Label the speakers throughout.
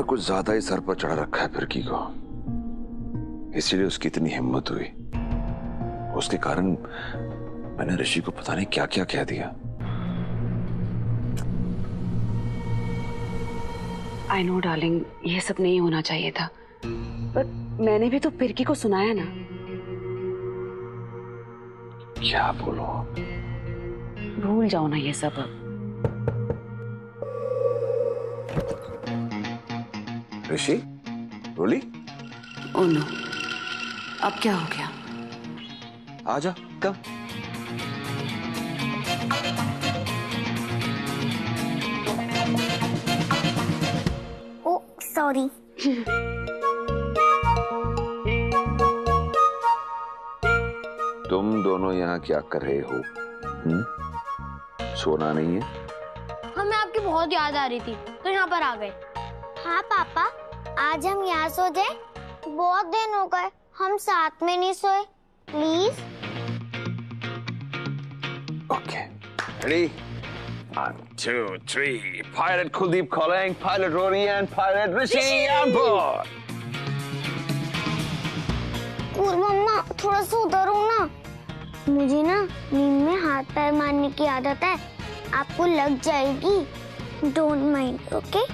Speaker 1: कुछ ज्यादा ही सर पर चढ़ा रखा है फिरकी को, इसीलिए उसकी इतनी हिम्मत हुई। उसके कारण मैंने ऋषि को पता नहीं क्या क्या कह दिया।
Speaker 2: आई नो डार्लिंग, ये सब नहीं होना चाहिए था, पर मैंने भी तो फिरकी को सुनाया ना।
Speaker 1: क्या बोलो?
Speaker 2: भूल जाओ ना ये सब अब।
Speaker 1: ऋषि, रोली?
Speaker 2: ओह नो, अब क्या हो गया?
Speaker 1: आजा, कम।
Speaker 3: ओ सॉरी।
Speaker 1: तुम दोनों यहाँ क्या कर रहे हो? सोना नहीं है?
Speaker 3: हमें आपकी बहुत याद आ रही थी तो यहाँ पर आ गए। हाँ पापा, आज हम यहाँ सो जाए? बहुत दिन हो गए हम साथ में नहीं सोए। Please.
Speaker 1: Okay, ready? 1, 2, 3. Pilot Kuldeep calling, Pilot Rory and Pilot Rishi on board.
Speaker 3: और मम्मा थोड़ा सा उधर हो ना, मुझे ना नींद में हाथ पैर मारने की आदत है, आपको लग जाएगी। Don't mind, okay?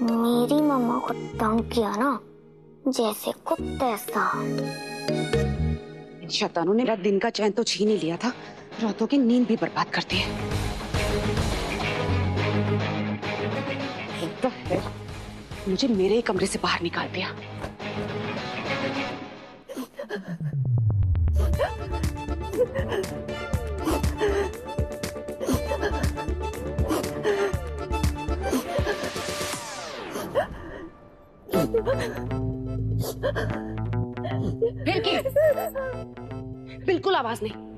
Speaker 3: मेरी मम्मा को तंग किया ना, जैसे कुत्ते सा।
Speaker 2: इन शैतानों ने मेरा दिन का चैन तो छीन ही लिया था, रातों की नींद भी बर्बाद करती है। एक तो है, मुझे मेरे ही कमरे से बाहर निकाल दिया। फिरकी, बिल्कुल आवाज नहीं।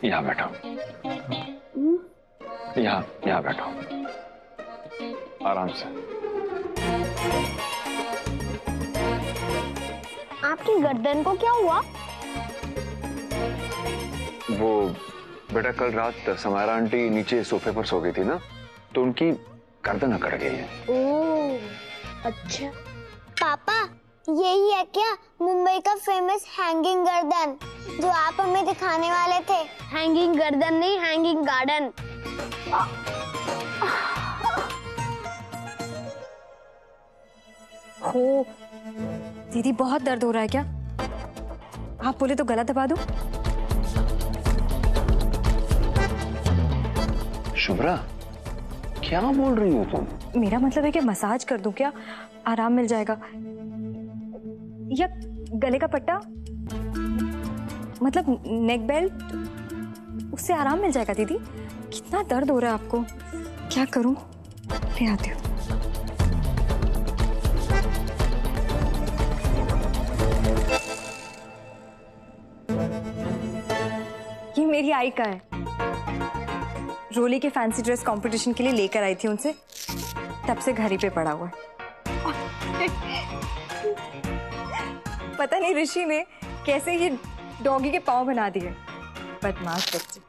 Speaker 1: यहाँ बैठो। यहाँ बैठो, आराम से।
Speaker 3: आपकी गर्दन को क्या हुआ?
Speaker 1: वो बेटा, कल रात समायरा आंटी नीचे सोफे पर सो गई थी ना, तो उनकी गर्दन अकड़ गई है।
Speaker 3: ओह अच्छा। पापा, यही है क्या मुंबई का फेमस हैंगिंग गर्दन जो आप हमें दिखाने वाले थे? हैंगिंग गर्दन नहीं, हैंगिंग गार्डन।
Speaker 4: हो दीदी, बहुत दर्द हो रहा है क्या? आप बोले तो गला दबा दूं?
Speaker 1: शुभ्रा, क्या बोल रही हो तुम?
Speaker 4: मेरा मतलब है कि मसाज कर दूं क्या? आराम मिल जाएगा। या गले का पट्टा, मतलब नेक बेल्ट, उससे आराम मिल जाएगा। दीदी कितना दर्द हो रहा है आपको, क्या करूं? ले आती हूँ। ये मेरी आई का है, रोली के फैंसी ड्रेस कंपटीशन के लिए लेकर आई थी उनसे, तब से घर ही पे पड़ा हुआ है। पता नहीं ऋषि ने कैसे ये डॉगी के पाँव बना दिए। बदमाश बच्चे,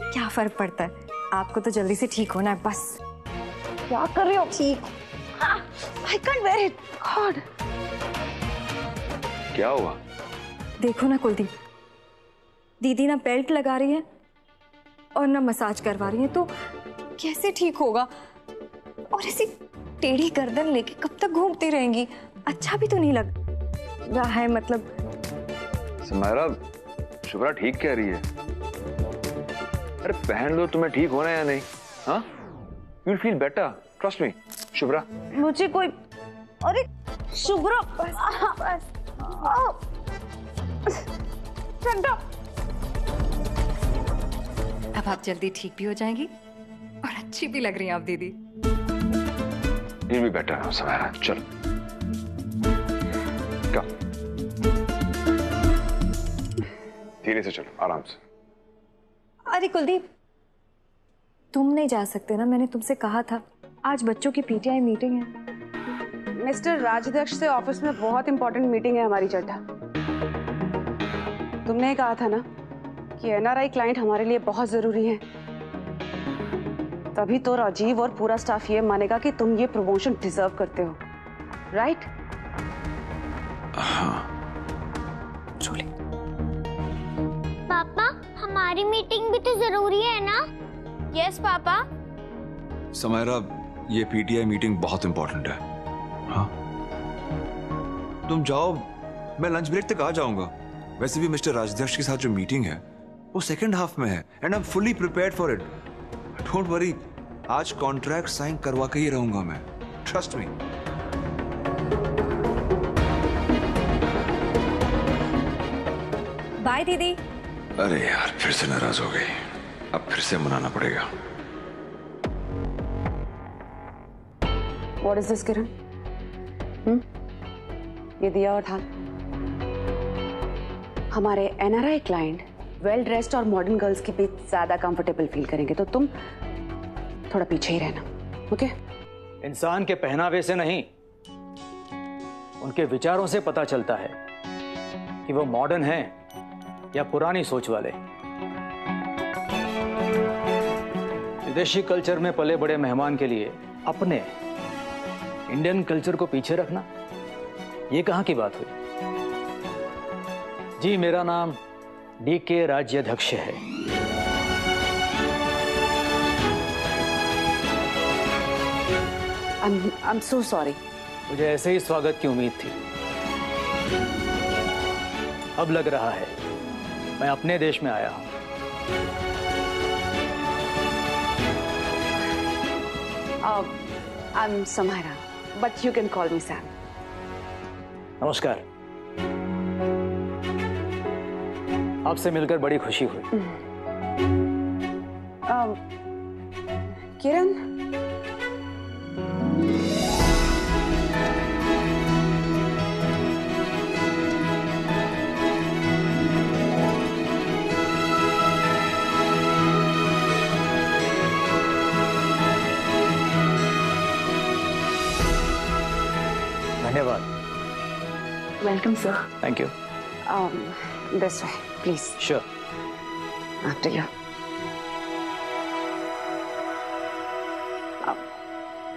Speaker 4: क्या फर्क पड़ता है, आपको तो जल्दी से ठीक होना है बस।
Speaker 2: क्या कर रहे हो? ठीक, I can't bear it. God.
Speaker 1: क्या हुआ?
Speaker 4: देखो ना कुलदीप, दीदी ना बेल्ट लगा रही है और ना मसाज करवा रही है, तो कैसे ठीक होगा? और ऐसी टेढ़ी गर्दन लेके कब तक घूमती रहेंगी? अच्छा भी तो नहीं लग रहा है। मतलब
Speaker 1: समायरा, शुभ्रा ठीक कह रही है। अरे पहन लो, तुम्हें ठीक होना है या नहीं? हाँ, you will feel better, trust me. Shubhra,
Speaker 2: मुझे कोई, अरे शुभ्रा, ठंडा।
Speaker 4: अब आप जल्दी ठीक भी हो जाएंगी और अच्छी भी लग रही हैं आप दीदी।
Speaker 1: You will be better now Samaira, चलो। धीरे से चलो, आराम से।
Speaker 4: अरे कुलदीप, तुम नहीं जा सकते ना, मैंने तुमसे कहा था। आज बच्चों की पीटीआई मीटिंग है।
Speaker 2: मिस्टर राजध्यक्ष से ऑफिस में बहुत इंपॉर्टेंट मीटिंग है हमारी चड्ढा। तुमने कहा था ना कि एनआरआई क्लाइंट हमारे लिए बहुत जरूरी है, तभी तो राजीव और पूरा स्टाफ ये मानेगा कि तुम ये प्रमोशन डिजर्व करते हो, राइट?
Speaker 1: हाँ
Speaker 4: रोली,
Speaker 3: पापा हमारी मीटिंग भी तो जरूरी है ना? Yes papa.
Speaker 1: समायरा, ये पीटीआई मीटिंग बहुत इंपॉर्टेंट है। हाँ, तुम जाओ, मैं लंच ब्रेक तक आ जाऊंगा। वैसे भी मिस्टर राजध्यक्ष के साथ जो मीटिंग है वो सेकंड हाफ में है, and I am fully prepared for it. Don't worry, आज कॉन्ट्रैक्ट साइन करवा के ही रहूंगा मैं, ट्रस्ट मी।
Speaker 4: बाय दीदी।
Speaker 1: अरे यार, फिर से नाराज हो गई, अब फिर से मनाना पड़ेगा।
Speaker 2: What is this, किरण? ये दिया और थाल। हमारे एनआरआई क्लाइंट वेल ड्रेस्ड और मॉडर्न गर्ल्स के बीच ज्यादा कंफर्टेबल फील करेंगे, तो तुम थोड़ा पीछे ही रहना, ओके?
Speaker 5: इंसान के पहनावे से नहीं, उनके विचारों से पता चलता है कि वो मॉडर्न हैं या पुरानी सोच वाले। विदेशी कल्चर में पले बड़े मेहमान के लिए अपने इंडियन कल्चर को पीछे रखना, ये कहाँ की बात हुई? जी, मेरा नाम डीके राज्याध्यक्ष है।
Speaker 2: I'm so sorry.
Speaker 5: मुझे ऐसे ही स्वागत की उम्मीद थी। अब लग रहा है मैं अपने देश में आया हूं।
Speaker 2: I'm Samara, but you can call me Sam.
Speaker 5: नमस्कार, आपसे मिलकर बड़ी खुशी हुई।
Speaker 2: किरण,
Speaker 5: धन्यवाद।
Speaker 2: Welcome sir.
Speaker 5: Thank you.
Speaker 2: This way, please.
Speaker 5: Sure.
Speaker 2: After you.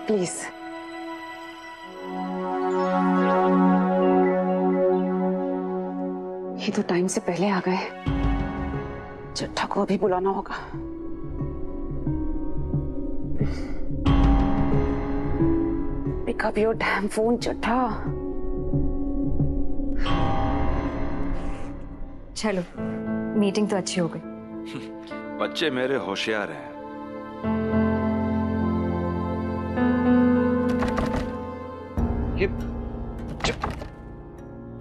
Speaker 2: Please. ये तो टाइम से पहले आ गए, चट्टा को अभी बुलाना होगा। Pick up your damn phone, चट्टा।
Speaker 4: चलो, मीटिंग तो अच्छी हो गई।
Speaker 1: बच्चे मेरे होशियार हैं। ये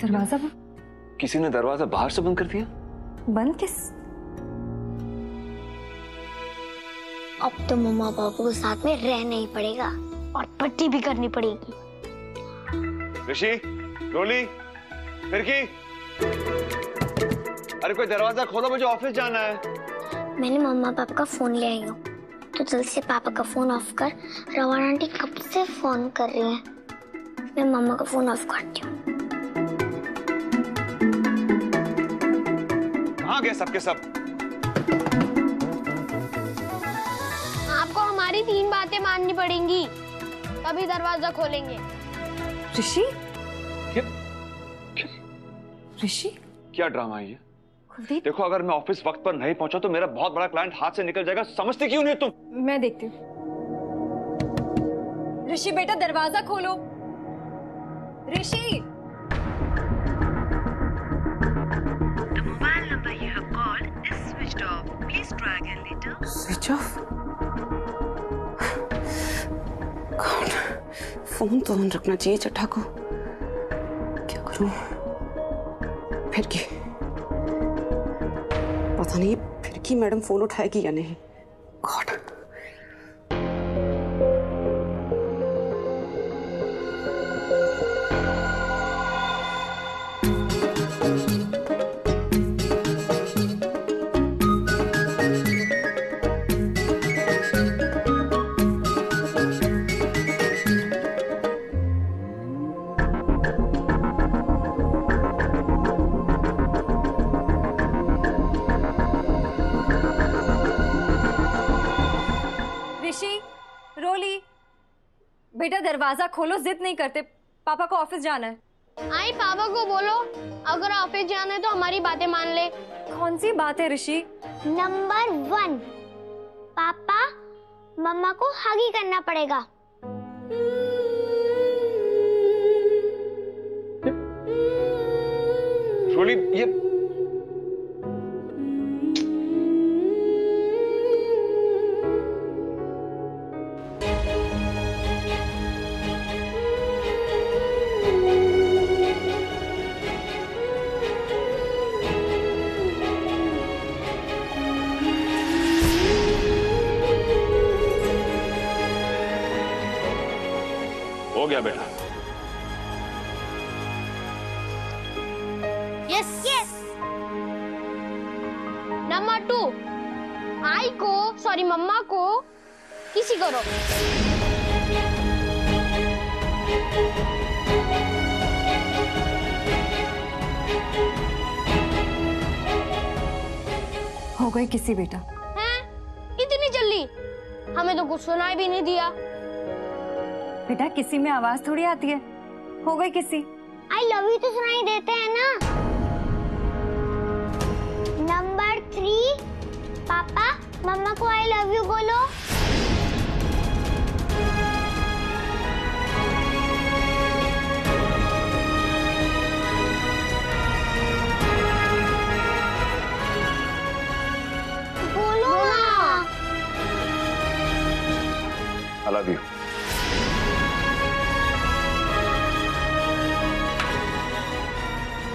Speaker 4: दरवाजा
Speaker 1: किसी ने दरवाजा बाहर से बंद कर दिया।
Speaker 4: बंद किस?
Speaker 3: अब तो मम्मा पापा को साथ में रहना ही पड़ेगा और पट्टी भी करनी पड़ेगी।
Speaker 1: ऋषि, रोली, फिरकी, अरे कोई दरवाजा खोलो, मुझे ऑफिस जाना है।
Speaker 3: मैंने मम्मा पापा का फोन ले आई हूँ, तो जल्दी से पापा का फोन ऑफ कर। रवान आंटी कब से फोन कर रही हैं। मैं मम्मा का फोन ऑफ करती हूँ।
Speaker 1: कहाँ गए सबके सब?
Speaker 3: आपको हमारी 3 बातें माननी पड़ेंगी, तभी दरवाजा खोलेंगे।
Speaker 4: ऋषि?
Speaker 1: क्या?
Speaker 4: ऋषि?
Speaker 1: क्या ड्रामा है ये?
Speaker 4: कुलदीप?
Speaker 1: देखो, अगर मैं ऑफिस वक्त पर नहीं पहुंचा तो मेरा बहुत बड़ा क्लाइंट हाथ से निकल जाएगा। समझते क्यों नहीं तुम?
Speaker 4: मैं देखती हूँ। ऋषि बेटा दरवाजा खोलो। ऋषि!
Speaker 6: The mobile number you have called is switched off. Please try again later.
Speaker 2: Switch off? कौन? फोन तो ऑन रखना चाहिए चड्ढा को। क्या करूं? फिरकी, पता नहीं फिरकी मैडम फोन उठाएगी या नहीं। गॉड।
Speaker 4: बेटा दरवाजा खोलो, जिद नहीं करते, पापा को ऑफिस जाना है।
Speaker 3: आई पापा को बोलो अगर ऑफिस जाना है तो हमारी बातें मान ले।
Speaker 4: कौन सी बात है ऋषि?
Speaker 3: नंबर 1, पापा मम्मा को हग ही करना पड़ेगा।
Speaker 1: रोली, ये हो गया बेटा।
Speaker 3: Yes yes. नंबर 2, आई को सॉरी मम्मा को किसी करो।
Speaker 4: हो गई किसी बेटा?
Speaker 3: हैं? इतनी जल्दी? हमें तो कुछ सुनाई भी नहीं दिया।
Speaker 4: बेटा किसी में आवाज थोड़ी आती है। हो गई किसी।
Speaker 3: आई लव यू तो सुनाई देते हैं ना। नंबर 3, पापा मम्मा को आई लव यू बोलो। बोलो ना।
Speaker 1: I love you.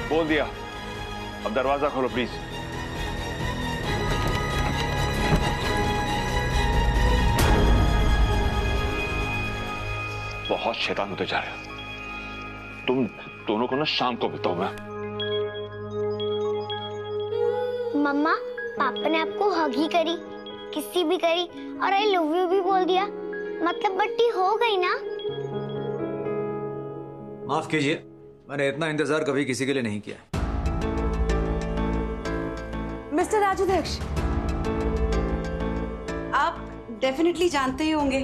Speaker 1: बोल दिया, अब दरवाजा खोलो प्लीज। बहुत शैतान होते जा रहे हो तुम दोनों को ना। शाम को बताऊं मैं।
Speaker 3: मम्मा पापा ने आपको हग ही करी, किसी भी करी और आई लव यू भी बोल दिया, मतलब बट्टी हो गई ना।
Speaker 5: माफ कीजिए, मैंने इतना इंतजार कभी किसी के लिए नहीं किया।
Speaker 2: मिस्टर राजाध्यक्ष, आप डेफिनेटली जानते ही होंगे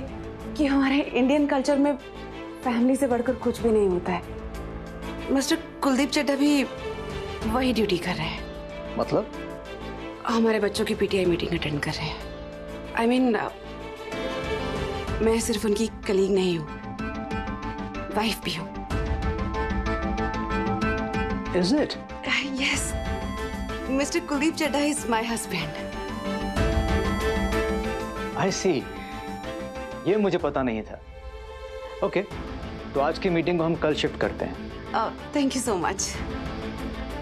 Speaker 2: कि हमारे इंडियन कल्चर में फैमिली से बढ़कर कुछ भी नहीं होता है। मिस्टर कुलदीप चड्ढा भी वही ड्यूटी कर रहे हैं।
Speaker 5: मतलब?
Speaker 2: हमारे बच्चों की पीटीआई मीटिंग अटेंड कर रहे हैं। आई मीन, मैं सिर्फ उनकी कलीग नहीं हूँ, वाइफ भी हूँ।
Speaker 5: Is it?
Speaker 2: Yes, Mr. Kuldeep Chadha is my husband.
Speaker 5: I see. ये मुझे पता नहीं था। ओके, तो आज की मीटिंग को हम कल शिफ्ट करते हैं।
Speaker 2: Thank you so much.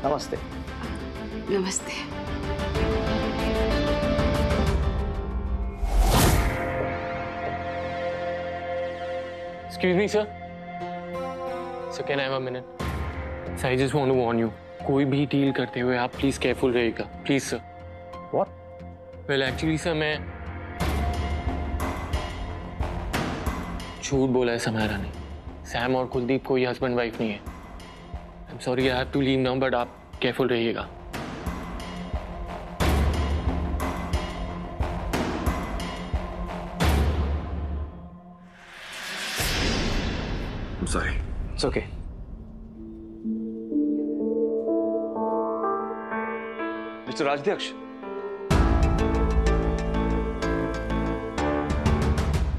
Speaker 5: नमस्ते।
Speaker 2: नमस्ते।
Speaker 7: Excuse me, sir. Sir, can I have a minute? Sir, I just want to warn you. कोई भी डील करते हुए आप प्लीज केयरफुल रहिएगा, please sir.
Speaker 5: What?
Speaker 7: Well, actually, sir, मैं झूठ बोला है समायरा ने। सैम और कुलदीप कोई हस्बैंड वाइफ नहीं है। I'm sorry, I have to leave now, but आप केयरफुल रहिएगा।
Speaker 1: I'm sorry.
Speaker 5: It's okay.
Speaker 1: Mr Rajadhyaksha.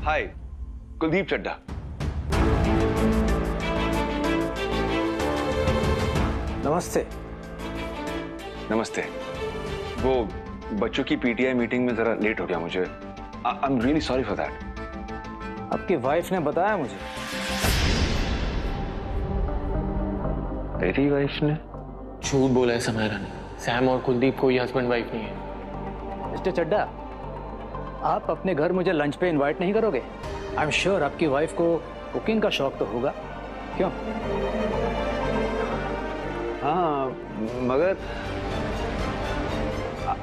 Speaker 1: Hi, Kuldeep Chadha.
Speaker 5: नमस्ते।
Speaker 1: नमस्ते। वो बच्चों की पीटीआई मीटिंग में जरा लेट हो गया मुझे। I am really sorry for that.
Speaker 5: आपकी वाइफ ने बताया मुझे।
Speaker 1: तेरी वाइफ ने?
Speaker 7: झूठ बोला है समायरा ने। सैम और कुलदीप कोई हस्बैंड वाइफ नहीं है।
Speaker 5: मिस्टर चड्ढा, आप अपने घर मुझे लंच पे इनवाइट नहीं करोगे? आई एम श्योर आपकी वाइफ को कुकिंग का शौक तो होगा, क्यों?
Speaker 1: हाँ, मगर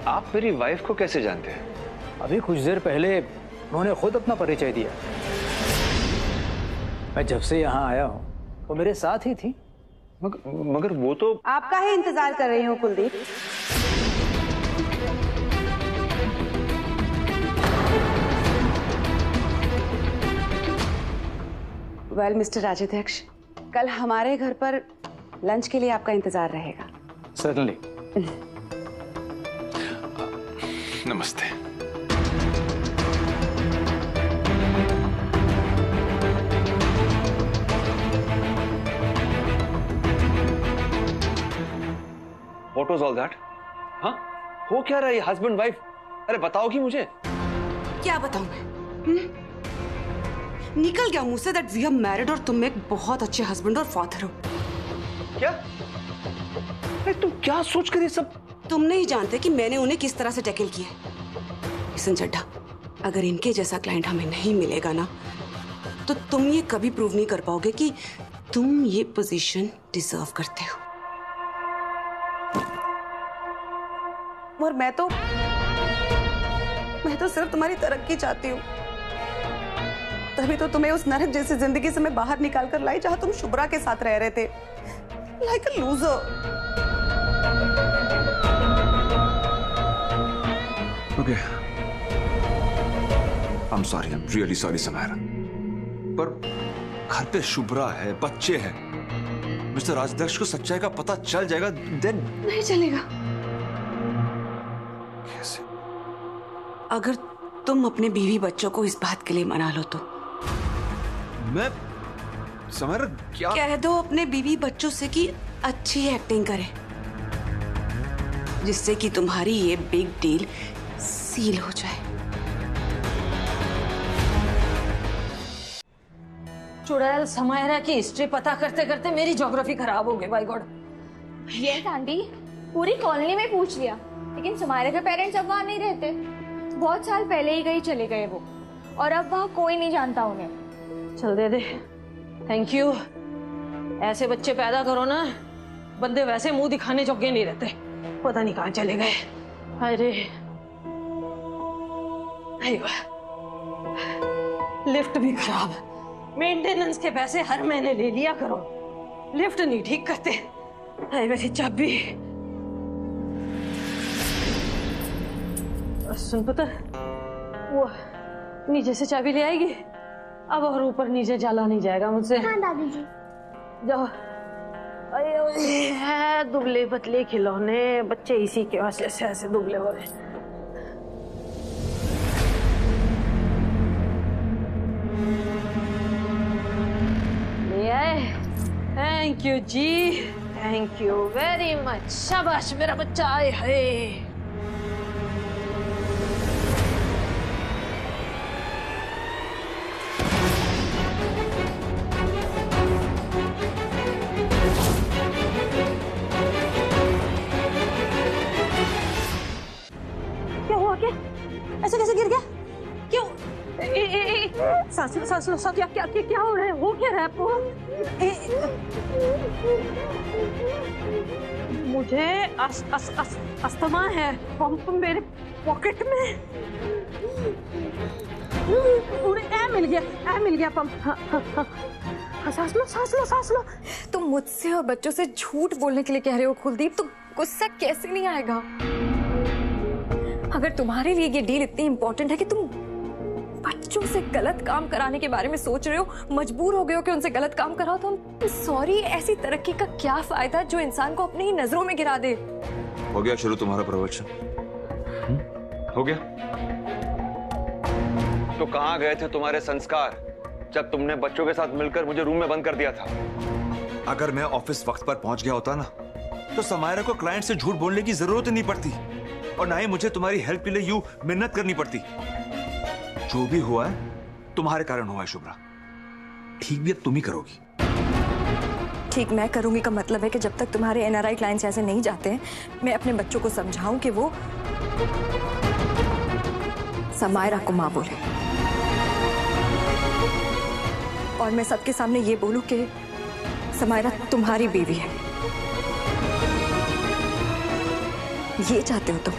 Speaker 1: आप मेरी वाइफ को कैसे जानते हैं?
Speaker 5: अभी कुछ देर पहले उन्होंने खुद अपना परिचय दिया। मैं जब से यहाँ आया हूँ वो मेरे साथ ही थी।
Speaker 1: मगर वो तो
Speaker 2: आपका ही इंतजार कर रही हूँ कुलदीप। वेल मिस्टर राजाध्यक्ष, कल हमारे घर पर लंच के लिए आपका इंतजार रहेगा।
Speaker 5: सर्टनली।
Speaker 1: नमस्ते। What was all that? हाँ? हो क्या रहा है ये हस्बैंड वाइफ? अरे बताओगी मुझे।
Speaker 2: क्या बताऊं मैं? निकल गया मुंह say that we are married और तुम एक बहुत अच्छे हस्बैंड और फादर हो।
Speaker 1: क्या? अरे तुम क्या सोच कर ये सब?
Speaker 2: तुम नहीं जानते कि मैंने उन्हें किस तरह से टैकल किया है। लिसन चड्ढा, अगर इनके जैसा क्लाइंट हमें नहीं मिलेगा ना, तो तुम ये कभी प्रूव नहीं कर पाओगे कि तुम ये पोजीशन डिजर्व करते हो। और मैं तो सिर्फ तुम्हारी तरक्की चाहती हूँ। तभी तो तुम्हें उस नरक जैसी जिंदगी से मैं बाहर निकाल कर लाई जहां तुम शुभ्रा के साथ रह रहे थे, like a loser.
Speaker 1: Okay, I am sorry, I am really sorry Samaira. पर घर पे शुभ्रा है, बच्चे हैं। मिस्टर राजध्यक्ष को सच्चाई का पता चल जाएगा, देन
Speaker 2: नहीं चलेगा।
Speaker 1: कैसे?
Speaker 2: अगर तुम अपने बीवी बच्चों को इस बात के लिए मना लो तो
Speaker 1: मैं समायरा क्या
Speaker 2: कह दो अपने बीवी बच्चों से कि अच्छी एक्टिंग करे, जिससे कि तुम्हारी ये बिग डील सील हो जाए।
Speaker 8: चुड़ैल समायरा की हिस्ट्री पता करते करते मेरी ज्योग्राफी खराब हो गई। By god.
Speaker 4: यस आंटी, पूरी कॉलोनी में पूछ लिया, लेकिन समायरा के पेरेंट्स अब वहाँ नहीं रहते। बहुत साल पहले ही गए चले गए वो, और अब वहाँ कोई नहीं जानता उन्हें।
Speaker 8: चल दे दे, थैंक यू। ऐसे बच्चे पैदा करो ना, बंदे वैसे मुंह दिखाने जोगे नहीं रहते। पता नहीं कहाँ चले गए। अरे लिफ्ट भी खराब, मेंटेनेंस के पैसे हर महीने ले लिया करो, लिफ्ट नहीं ठीक करते। अरे मेरी चाबी। सुन पुत्र, वो नीचे से चाबी ले आएगी अब, और ऊपर नीचे जाला नहीं जाएगा मुझसे।
Speaker 3: हाँ दादी जी।
Speaker 8: जाओ। अरे है दुबले पतले खिलौने, बच्चे इसी के वजह से ऐसे दुबले हो रहे। ले आए, thank you ji, thank you very much. शाबाश मेरा बच्चा। आए है कैसे गिर गया? क्यों? सांस लो, सांस लो, सांस। क्या हो रहा है? हो क्या रहा है आपको? मुझे अस्थमा है। पंप मेरे पॉकेट में। मिल गया पंप। सांस लो, सांस लो, सांस लो।
Speaker 4: तुम मुझसे और बच्चों से झूठ बोलने के लिए कह रहे हो कुलदीप? तो गुस्सा कैसे नहीं आएगा? अगर तुम्हारे लिए ये डील इतनी इंपॉर्टेंट है कि तुम बच्चों से गलत काम कराने के बारे में सोच रहे हो, मजबूर हो गए हो कि उनसे गलत काम कराओ, तो सॉरी, ऐसी तरक्की का क्या फायदा जो इंसान को अपनी ही नजरों में गिरा दे?
Speaker 1: हो गया शुरू तुम्हारा प्रवचन? हो गया? तो कहां गए थे तुम्हारे संस्कार जब तुमने बच्चों के साथ मिलकर मुझे रूम में बंद कर दिया था? अगर मैं ऑफिस वक्त पर पहुंच गया होता ना, तो समायरा को क्लाइंट से झूठ बोलने की जरूरत नहीं पड़ती और ना ही मुझे तुम्हारी हेल्प के लिए यूं मेहनत करनी पड़ती। जो भी हुआ है तुम्हारे कारण हुआ है शुभ्रा। ठीक भी अब तुम ही करोगी।
Speaker 4: ठीक मैं करूंगी का मतलब है कि जब तक तुम्हारे एनआरआई क्लाइंट्स ऐसे नहीं जाते हैं, मैं अपने बच्चों को समझाऊं कि वो समायरा को मां बोले, और मैं सबके सामने ये बोलूं कि समायरा तुम्हारी बीवी है। ये चाहते हो तुम?